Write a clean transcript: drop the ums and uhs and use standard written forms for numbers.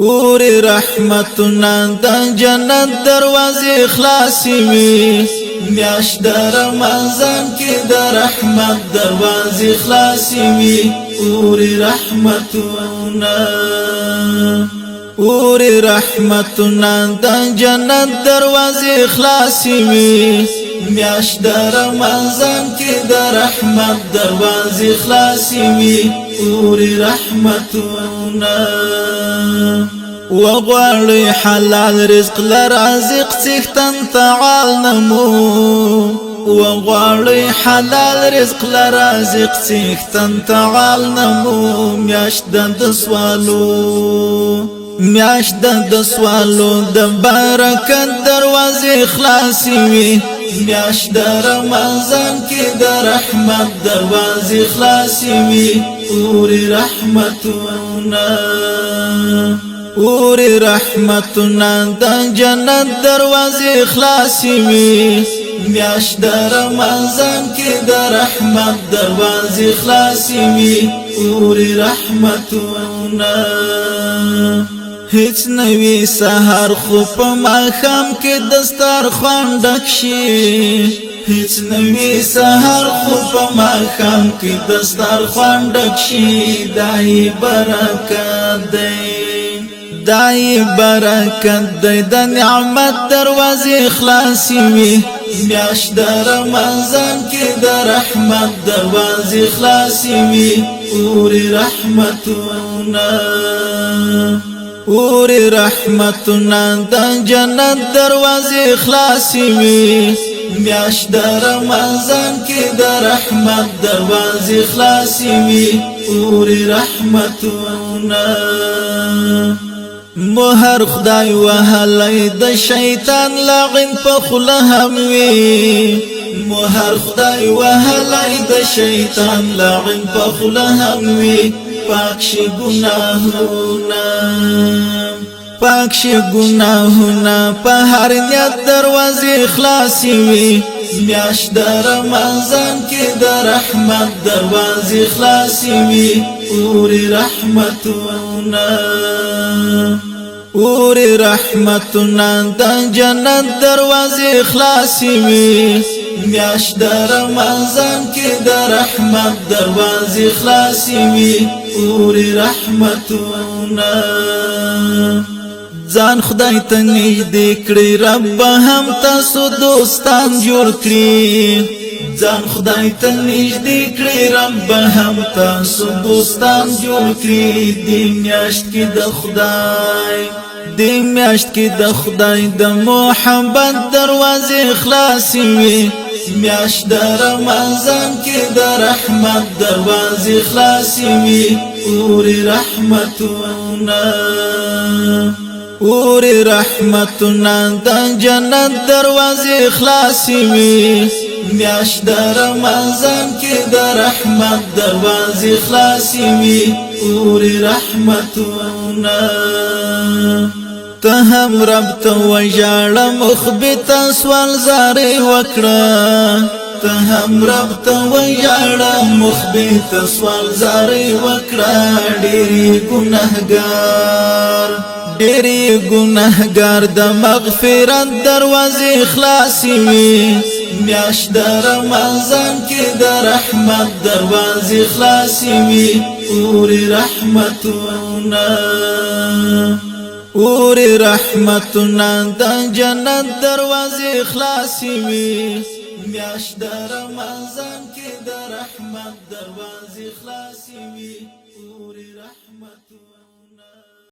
اوری رحمتنا د جنت دروازې خلاصې وي میاشت د رمضان کې د رحمت دروازې خلاصې وي اوری رحمتنا د جنت دروازې خلاصې وي میاشت د رمضان کې د رحمت دروازې خلاصې وي اوری رحمتنا وغواړي حلال رزق لرازق څښتن تعال نمو وغواړي حلال رزق لرازق څښتن تعال نمو میاشت د سوالو د برکت دروازې خلاصې وي میاشت د رمضان کې د رحمت دروازې خلاصې وي اوری رحمتنا د جنت دروازې خلاصې وي میاشت د رمضان کې د رحمت دروازې خلاصې وي اوری رحمتنا هیڅ نوی سحر خو په ماښام کې دسترخوان ډک شي هیڅ نوی سحر خو په ماښام کې دسترخوان ډک شي دای برکت دی د نعمت دروازې خلاصې وي میاشت د رمضان کې د رحمت دروازې خلاصې وي اوری رحمتنا د جنت دروازې خلاصې وي میاشت د رمضان کې د رحمت دروازې خلاصې وي اوری رحمتنا مهر خدای وهلی د شیطان لعن په خوله هم وي مهر خدای وهلی د شیطان لعن په خوله هم وي پاک شي ګناهونه په هر نیت دروازې خلاصې وي میاشت د رمضان کې د رحمت دروازې خلاصې وي اوری رحمتنا د جنت دروازې خلاصې وي میاشت د رمضان کې د رحمت دروازې خلاصې وي اوری رحمتنا ځان خدای ته نږدې کړي رب هم تاسو دوستان جوړ کړي ځان خدای ته نږدې کړي رب هم تاسو دوستان جوړ کړي دې میاشت کې د خدای د محبت دروازې خلاصې وي میاشت د رمضان کې د رحمت دروازې خلاصې وي اوری رحمتنا د جنت دروازې خلاصې وي میاشت د رمضان کې د رحمت دروازې خلاصې وي اوری رحمتنا ته هم رب ته وژاړه مخبت سوال زارې وکړه ته هم رب ته وژاړه مخبت سوال زارې وکړه ډېری ګناهګار د مغفرت دروازې خلاصې وي میاشت د رمضان کې د رحمت دروازې خلاصې وي اوری رحمتنا د جنت دروازې خلاصې وي میاشت د رمضان کې د رحمت دروازې خلاصې وي اوری رحمتنا